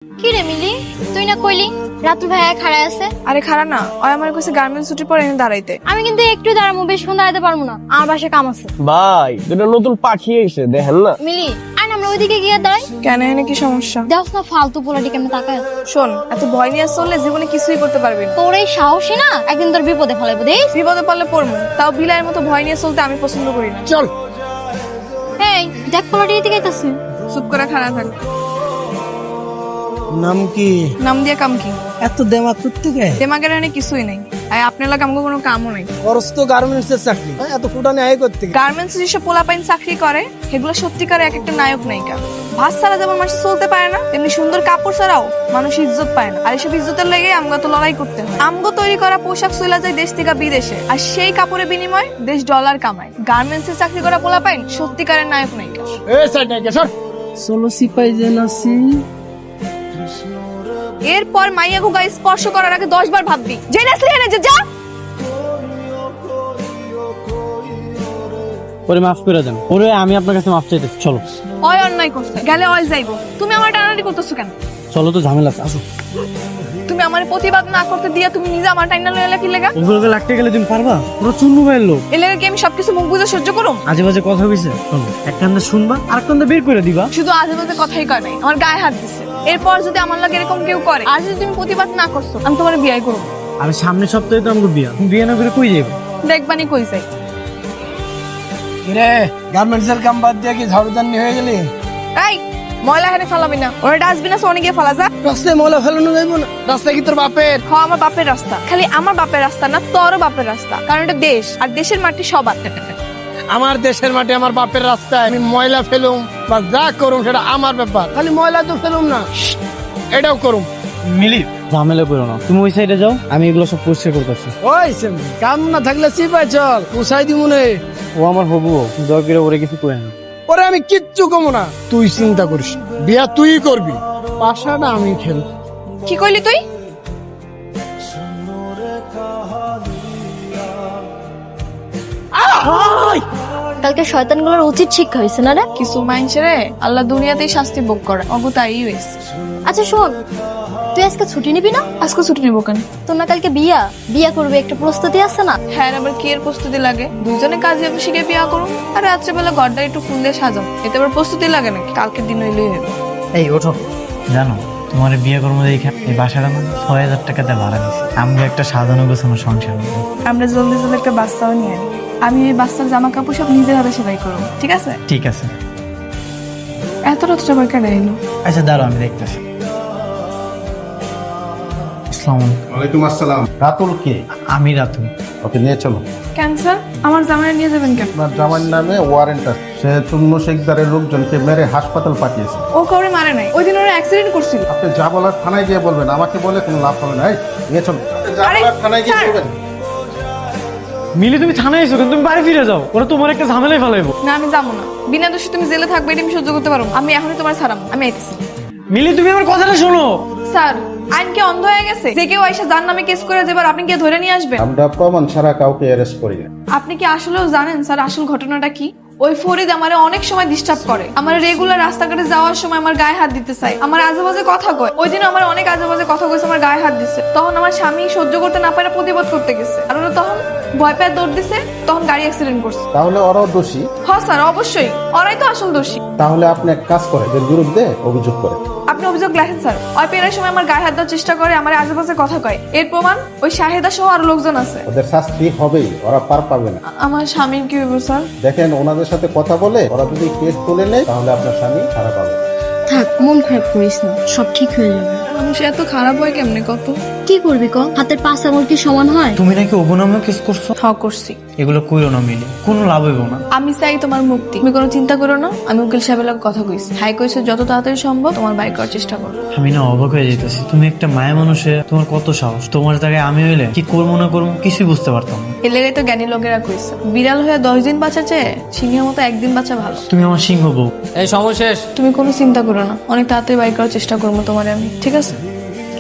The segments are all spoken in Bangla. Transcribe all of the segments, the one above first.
কি রে মিলি, তুই না কইলি রাতুল ভাইয়া খাড়ায় আছে? আরে খারাপ না, ওই আমার কাছে গার্মেন্টস ছুটি পরে এনে দাঁড়াইতে। আমি কিন্তু একটু দাঁড়াবো, বেশিক্ষণ দাঁড়াতে পারবো না, আমার বাসায় কাম আছে। ভাই দুটো নতুন পাখি এসে দেখেন না। মিলি আর আমরা ওইদিকে গিয়ে দাঁড়াই। কেন, এনে কি সমস্যা? দেখ না ফালতু পোলাটি কেমন তাকায়। শোন, এত ভয় নিয়ে চললে জীবনে কিছুই করতে পারবি না। তোর এই সাহসী না একদিন তোর বিপদে ফেলাইবো। দেখ বিপদে পড়লে পড়বো, তাও বিলাইয়ের মতো ভয় নিয়ে চলতে আমি পছন্দ করি না। চল এই দেখ পোলাটি এদিকে আইতাছে। চুপ করে খারাপ থাক। নাম কি? নাম দিয়ে কাম কি? এত দেমাগ প্রত্যেকে দেমাগের এনে কিছুই নাই। আর আপনার লাগে আমাকে কোনো কামও নাই। খরচ তো গার্মেন্টস এর চাকরি, এত ফুটানি আয় করতে গার্মেন্টস যেসব পোলাপাইন চাকরি করে সেগুলো সত্যিকার এক একটা নায়ক নায়িকা। ভাত ছাড়া যেমন মানুষ চলতে পারে না, তেমনি সুন্দর কাপড় ছাড়াও মানুষ ইজ্জত পায় না। আর এইসব ইজ্জতের লেগে আমগো তো লড়াই করতে হয়। আমগো তৈরি করা পোশাক চলে যায় দেশ থেকে বিদেশে, আর সেই কাপড়ের বিনিময়ে দেশ ডলার কামায়। গার্মেন্টস এ চাকরি করা পোলাপাইন সত্যিকারের নায়ক নায়িকা। ষোলো সিপাই যে নাসি। এরপর মাইয়াগো গায়ে স্পর্শ করার আগে 10 বার ভাববি। যে নাসলি হেনে যে যা। ওরে মাফ করে দেন, ওরে আমি আপনার কাছে মাফ চাইতেছি। চলো অয় অন্যায় করছে, গেলে অয় যাইবো। তুমি আমার টানাটানি করতেছো কেন? চলো তো ঝামেলা আছে, আসো। তুমি আমার প্রতিবাদ না করতে দিয়া তুমি নিজে আমার টাইনা লইলা কি লাগা? ওগুলোকে লাগতে গেলে তুমি পারবা? ওরা চুন্নু ভাইয়ের লোক, এর লাগে কি আমি সবকিছু মুখ বুঝে সহ্য করুম? আজে বাজে কথা হইছে। চলো, এক কান্দে শুনবা আর কান্দে বের করে দিবা। শুধু আজে বাজে কথাই কয় নাই, আমার গায়ে হাত দিছে। এরপর যদি আমার লাগে এরকম কেউ করে আর যদি তুমি প্রতিবাদ না করছো, আমি তোমার বিয়ে করব। আর সামনের সপ্তাহে তো আমাকে বিয়া, বিয়ে না করে কই যাইবা? দেখবানি কই যাই। রে গার্মেন্টস এর কাম বাদ দিয়ে কি ঝাড়ুদানি হয়ে গেলি? এই ময়লা হেনে ফেলাবি না, ওরা ডাস্টবিন আছে অনেকে ফেলা যা। রাস্তায় ময়লা ফেলানো যাইবো না, রাস্তা কি তোর বাপের? আমার বাপের রাস্তা, খালি আমার বাপের রাস্তা না, তোরও বাপের রাস্তা। কারণ এটা দেশ, আর দেশের মাটি সবার। আমার দেশের মাঠে আমার বাপের রাস্তায় আমি ময়লা ফেলুম বা যা করুম সেটা আমার ব্যাপার। খালি ময়লা তো ফেলুম না, এটাও করুম। মিলি ঝামেলা করো না, তুমি ওই সাইডে যাও, আমি এগুলো সব পরিষ্কার করতেছি। ওই সেমনি কাম না থাকলে সিপাই চল, পুষাই দিব নে। ও আমার হবু, দয়া করে ওরে কিছু করে না। ওরে আমি কিচ্ছু কমো না, তুই চিন্তা করিস না। বিয়া তুই করবি, পাশাটা আমি খেলব। কি কইলি তুই? কালকে শয়তানগুলোর উচিত শিক্ষা হয়েছে না রে? কিছু মাইনছে আল্লাহ দুনিয়াতেই শাস্তি ভোগ করে, অবতাই হয়েছে। আচ্ছা শোন, তুই আজকে ছুটি নিবি না? আজকে ছুটি নিবো কেন? তোর না কালকে বিয়া করবে, একটা প্রস্তুতি আছে না? হ্যাঁ, আবার কি এর প্রস্তুতি লাগে? দুজনে কাজে অফিসে গিয়ে বিয়া করুন আর রাত্রেবেলা ঘরটা একটু ফুল দিয়ে সাজাম, এতে আবার প্রস্তুতি লাগে নাকি? কালকের দিন হইলেই হবে। এই ওঠো, জানো তোমার বিয়ে করবো এইখানে এই বাসাটা মানে 6000 টাকাতে ভাড়া দিচ্ছে। আমরা একটা সাজানো গোছানো সংসার করবো। আমরা জলদি জলদি একটা বাচ্চাও নিয়ে আনি। আমি এই বাচ্চার জামা কাপড় সব নিজের হাতে সেলাই করবো, ঠিক আছে? ঠিক আছে, এত রাত্রে আবার কেন এলো? আচ্ছা দাঁড়াও আমি দেখতেছি। আসসালামু আলাইকুম। ওয়ালাইকুম আসসালাম। রাতুল কে? আমি রাতুল। ওকে নিয়ে চলো। ক্যান্সার আমার জামাই নিয়ে যাবেন কেন? আপনার জামাইয়ের নামে ওয়ারেন্ট আছে, সে চুন্নু শেখদারের লোকজনকে মেরে হাসপাতাল পাঠিয়েছে। ও কাউরে মারে নাই, ওই দিন ওরা অ্যাক্সিডেন্ট করছিল। আপনি যা বলার থানায় গিয়ে বলবেন, আমাকে বলে কোনো লাভ হবে না। এই, নিয়ে চলো। আপনি যা আরে, বলার থানায় গিয়ে স্যার। বলবেন। মিলি তুমি থানায় এসো, কিন্তু তুমি বাড়ি ফিরে যাও, ওরা তোমার একটা ঝামেলায় ফেলাইবো। না আমি যাবো না, বিনা দোষে তুমি জেলে থাকবে এটা আমি সহ্য করতে পারবো। আমি এখনই তোমার ছাড়াম, আমি আইতেছি। মিলি তুমি আমার কথাটা শোনো। স্যার আইন কি অন্ধ হয়ে গেছে? যে কেউ এসে যার নামে কেস করে যাবার আপনি কি ধরে নিয়ে আসবেন? আমরা প্রমাণ ছাড়া কাউকে অ্যারেস্ট করি না। আপনি কি আসলেও জানেন স্যার আসল ঘটনাটা কি? ওই ফরিদ আমারে অনেক সময় ডিস্টার্ব করে, আমার রেগুলার রাস্তাঘাটে যাওয়ার সময় আমার গায়ে হাত দিতে চাই, আমার আজেবাজে কথা কয়। ওই দিন আমার অনেক আজেবাজে কথা কইছে, আমার গায়ে হাত দিছে। তখন আমার স্বামী সহ্য করতে না পারে প্রতিবাদ করতে গেছে, আর ওরা তখন ভয় পেয়ে দৌড় দিছে, তখন গাড়ি অ্যাক্সিডেন্ট করছে। তাহলে ওরাও দোষী। হ্যাঁ স্যার অবশ্যই, ওরাই তো আসল দোষী। তাহলে আপনি এক কাজ করেন, এদের বিরুদ্ধে অভিযোগ করেন। আপনি অভিযোগ লেখেন স্যার। ওই পেরার সময় আমার গায়ে হাত দেওয়ার চেষ্টা করে, আমার আজেবাজে কথা কয়। এর প্রমাণ ওই শাহেদা সহ আরো লোকজন আছে। ওদের শাস্তি হবেই, ওরা পার পাবে না। আমার স্বামীর কি হইব স্যার? দেখেন, ওনাদের সাথে কথা বলে ওরা যদি কেস তুলে নেয় তাহলে আপনার স্বামী ছাড়া পাবে। থাক, মন খারাপ করিস না, সব ঠিক হয়ে যাবে। মানুষ এত খারাপ হয় কেমনে কত? কি করবি ক? হাতের 5 আঙুল কি সমান হয়? তুমি নাকি অবনামেও কেস করছো? হ্যাঁ করছি। এগুলো কইরো না মিলি, কোনো লাভ হইব না। আমি চাই তোমার মুক্তি, তুমি কোনো চিন্তা করো না। আমি উকিল সাহেবের লগে কথা কইছি, হাই কইছে যত তাড়াতাড়ি সম্ভব তোমার বাইর করার চেষ্টা করো। আমি না অবাক হয়ে যেতেছি, তুমি একটা মায়া মানুষে, তোমার কত সাহস। তোমার জায়গায় আমি হইলে কি করবো না করবো কিছুই বুঝতে পারতাম না। এর লেগে তো জ্ঞানী লোকেরা কইছে, বিড়াল হয়ে 10 দিন বাঁচা চেয়ে সিংহের মতো একদিন বাঁচা ভালো। তুমি আমার সিংহ বউ। এই সময় শেষ। তুমি কোনো চিন্তা করো না, অনেক তাড়াতাড়ি বাইর করার চেষ্টা করবো তোমার আমি, ঠিক আছে?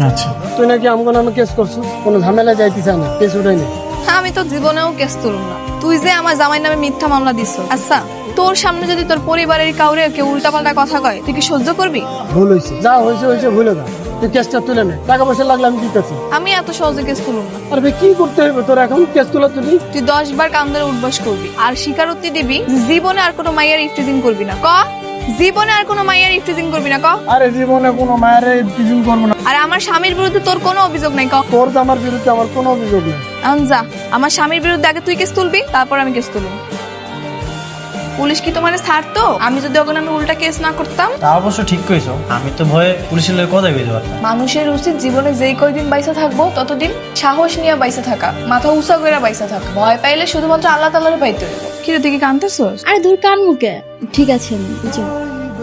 আচ্ছা তুই নাকি আমগো নামে কেস করছিস, কোনো ঝামেলা যাইতে চায় না, কেস উঠাই না। হ্যাঁ আমি তো জীবনেও কেস তুলব না। তুই যে আমার জামাই নামে মিথ্যা মামলা দিছ, আচ্ছা তোর সামনে যদি তোর পরিবারের কাউরে কেউ উল্টাপাল্টা কথা কয় তুই কি সহ্য করবি? ভুল হয়েছে, যা হয়েছে হয়েছে, ভুলে যা। তুই কেসটা তুলে নে, টাকা পয়সা লাগলে আমি দিতেছি। আমি এত সহজে কেস তুলুম না। আর ভাই কি করতে হবে তোর এখন কেস তোলা তুলি? তুই 10 বার কান ধরে উঠবাস করবি আর স্বীকারোক্তি দিবি জীবনে আর কোনো মাইয়ার ইফটিজিং করবি না। ক জীবনে আর কোনো মাইয়ার ইফটিজিং করবি না। ক আরে জীবনে কোনো মায়ের টিচিং করবো না। আর আমার স্বামীর বিরুদ্ধে তোর কোনো অভিযোগ নাই। ক তোর তো আমার বিরুদ্ধে আমার কোনো অভিযোগ নেই। যা, আমার স্বামীর বিরুদ্ধে আগে তুই কেস তুলবি, তারপর আমি কেস তুলব। পুলিশ কি তোমার ছাড়তো আমি যদি ওখানে আমি উল্টা কেস না করতাম? তা অবশ্য ঠিক কইছো, আমি তো ভয়ে পুলিশের লোক কথাই বেঁধে পারতাম। মানুষের উচিত জীবনে যেই কয়দিন বাইসা থাকবো ততদিন সাহস নিয়ে বাইসা থাকা, মাথা উঁচা করে বাইসা থাকা। ভয় পাইলে শুধুমাত্র আল্লাহ তাআলারে পাইতে হইব। কি রে তুই কি কাঁদতেছস? আরে দূর কান মুখে। ঠিক আছে আমি বুঝো।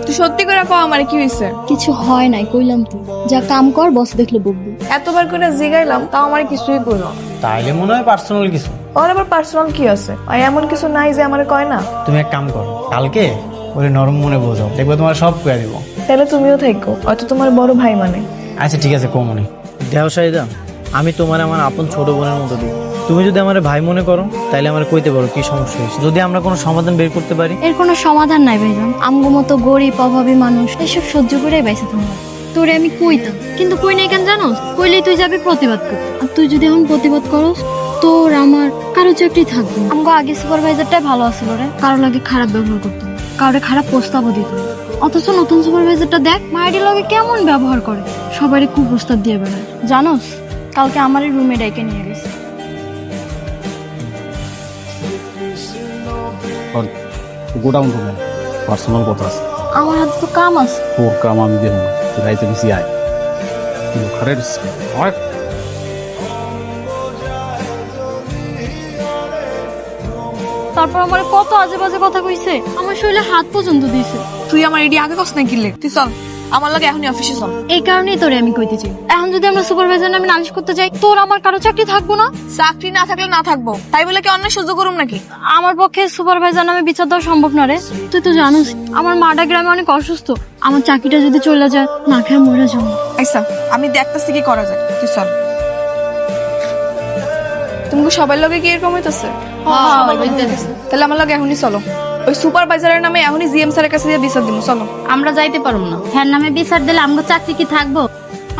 তুই সত্যি করে কও আমার কি হইছে? কিছু হয় নাই কইলাম তো। যা কাম কর, বস দেখলে বকবো। এতবার করে জিগাইলাম তাও আমার কিছুই কইলো। তাইলে মনে হয় পার্সোনাল কিছু। ওর আবার পার্সোনাল কি আছে? আর এমন কিছু নাই যে আমারে কয় না। তুমি এক কাম করো, কালকে ওরে নরম মনে বোঝাও, দেখবে তোমার সব কয়ে দিব। তাহলে তুমিও থাকো, হয়তো তোমার বড় ভাই মানে। আচ্ছা ঠিক আছে, কমনে দেহ সাইদা, আমি তোমার আমার আপন ছোট বোনের মতো দিই। তুমি যদি আমার ভাই মনে করো তাহলে আমার কইতে পারো কি সমস্যা হয়েছে, যদি আমরা কোনো সমাধান বের করতে পারি। এর কোনো সমাধান নাই ভাইজান। আমগো মতো গরিব অভাবী মানুষ এসব সহ্য করে বাইসে থাকবো। তোরে আমি কইতাম, কিন্তু কই নাই কেন জানো? কইলেই তুই যাবি প্রতিবাদ করতে। আর তুই যদি এখন প্রতিবাদ করস, তোর আমার কারো চাকরি থাকবে না। আমগো আগে সুপারভাইজারটাই ভালো আছিল রে, কারো লাগে খারাপ ব্যবহার করতো, কারোর খারাপ প্রস্তাবও দিত। অথচ নতুন সুপারভাইজারটা দেখ মায়ের লগে কেমন ব্যবহার করে, সবারই কুপ্রস্তাব দিয়ে বেড়ায়। জানোস কালকে আমার রুমে ডাইকে নিয়ে গেছে। গোডাউন রুমে পার্সোনাল কথা আছে। আমার হাতে তো কাম আছে। তোর কাম আমি দেব না, তুই রাইতে বেশি আয়। কিন্তু ঘরের তারপর আমার কত আজে বাজে কথা কইছে, আমার শরীরে হাত পর্যন্ত দিয়েছে। তুই আমার এডি আগে কস না কিলে। তুই চল আমার লগে এখনই অফিসে চল। এই কারণেই তোরে আমি কইতেছি, এখন যদি আমরা সুপারভাইজার নামে নালিশ করতে যাই, তোর আমার কারো চাকরি থাকবো না। চাকরি না থাকলে না থাকবো, তাই বলে কি অন্য সহ্য করুম নাকি? আমার পক্ষে সুপারভাইজার নামে বিচার দেওয়া সম্ভব না রে। তুই তো জানিস আমার মাটা গ্রামে অনেক অসুস্থ, আমার চাকরিটা যদি চলে যায় না খেয়ে মরে যাবো। আচ্ছা আমি দেখতেছি কি করা যায়, তুই চল। তুমি সবার লগে কি এরকম হইতেছে? তাহলে আমার লগে এখনই চলো, ওই সুপারভাইজারের নামে এখনই জিএম স্যারের কাছে দিয়ে বিচার দিব। চলো। আমরা যাইতে পারবো না, হ্যাঁ নামে বিচার দিলে আমগো চাকরি কি থাকবো?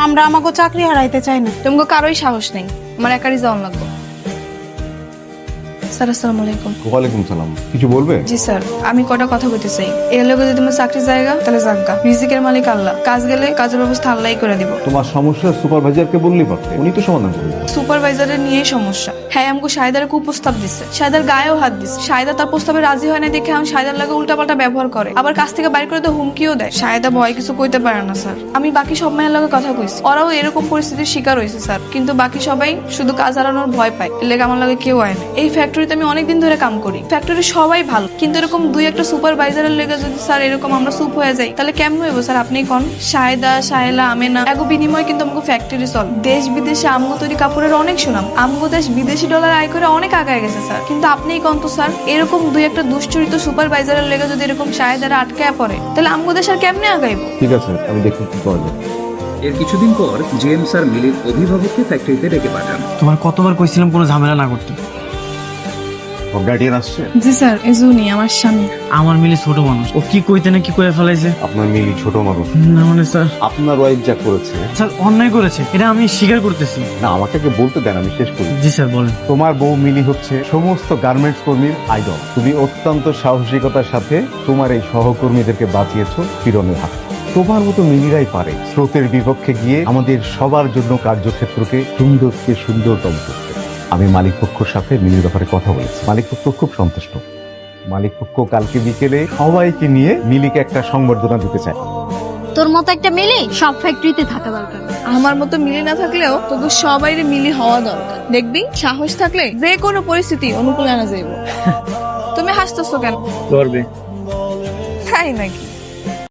আমরা আমাকে চাকরি হারাইতে চাই না। তোমাকে কারোই সাহস নেই, আমার একারই যাওয়ান লাগবে। স্যার আসসালামু আলাইকুম। ওয়ালাইকুম সালাম, কিছু বলবে? জি স্যার, আমি কটা কথা বলতে চাই। এর লগে যদি তোমার চাকরি জায়গা তাহলে জাগা, রিজিকের মালিক আল্লাহ, কাজ গেলে কাজের ব্যবস্থা আল্লাহই করে দিব। তোমার সমস্যা সুপারভাইজারকে বললেই পারতে, উনি তো সমাধান করবেন। সুপারভাইজারের নিয়েই সমস্যা। হ্যাঁ আমাকে শাহিদার কুপ্রস্তাব দিচ্ছে, শাহিদার গায়েও হাত দিচ্ছে। শাহিদা তার প্রস্তাবে রাজি হয় না দেখে আমি শাহিদার লাগে উল্টাপাল্টা ব্যবহার করে, আবার কাছ থেকে বাইর করে তো হুমকিও দেয়। শাহিদা ভয় কিছু কইতে পারে না স্যার। আমি বাকি সব মেয়ের লগে কথা কইছি, ওরাও এরকম পরিস্থিতির শিকার হয়েছে স্যার, কিন্তু বাকি সবাই শুধু কাজ হারানোর ভয় পায়, এর লেগে আমার লগে কেউ আয় না। এই ফ্যাক্টরিতে আমি অনেকদিন ধরে কাম করি, ফ্যাক্টরির সবাই ভালো, কিন্তু এরকম দুই একটা সুপারভাইজারের লেগে যদি স্যার এরকম আমরা চুপ হয়ে যাই তাহলে কেমন হইব স্যার? আপনি কোন শাহেদা সাহেলা আমেনা এগো বিনিময় কিন্তু আমাকে ফ্যাক্টরি চল। দেশ বিদেশে আমগো তৈরি কাপড়ের অনেক সুনাম, আমগো দেশ বিদেশি ডলার আয় করে অনেক আগায় গেছে স্যার, কিন্তু আপনিই কোন তো স্যার এরকম দুই একটা দুশ্চরিত সুপারভাইজারের লেগে যদি এরকম শাহেদারা আটকায় পড়ে তাহলে আমগো দেশ আর কেমনে আগাইব? ঠিক আছে, আমি দেখি কি করা যায়। এর কিছুদিন পর জেএম স্যার মিলির অভিভাবককে ফ্যাক্টরিতে ডেকে পাঠান। তোমার কতবার কইছিলাম কোনো ঝামেলা না করতে। গার্ডিয়ান আসছে? জি স্যার, এজুনি আমার স্বামী। আমার মিলে ছোট মানুষ, ও কি কইতে না কি করে ফেলাইছে। আপনার মিলি ছোট মানুষ না মানে স্যার, আপনার ওয়াইফ যা করেছে স্যার অন্যায় করেছে, এটা আমি স্বীকার করতেছি। না, আমাকে বলতে দেন, আমি শেষ করি। জি স্যার বলেন। তোমার বউ মিলি হচ্ছে সমস্ত গার্মেন্টস কর্মীর আইডল। তুমি অত্যন্ত সাহসিকতার সাথে তোমার এই সহকর্মীদেরকে বাঁচিয়েছো ফিরনের হাত। তোমার মতো মিলিরাই পারে স্রোতের বিপক্ষে গিয়ে আমাদের সবার জন্য কার্যক্ষেত্রকে সুন্দরকে সুন্দরতম করতে। আমি মালিক পক্ষের সাথে মিলির ব্যাপারে কথা বলেছি, মালিক পক্ষ খুব সন্তুষ্ট। মালিক পক্ষ কালকে বিকেলে সবাইকে নিয়ে মিলিকে একটা সংবর্ধনা দিতে চায়। তোর মতো একটা মিলি সব ফ্যাক্টরিতে থাকা দরকার। আমার মতো মিলি না থাকলেও তোকে সবাই মিলি হওয়া দরকার। দেখবি সাহস থাকলে যে কোনো পরিস্থিতি অনুকূলে আনা যাইব। তুমি হাসতেছো কেন? করবে তাই নাকি?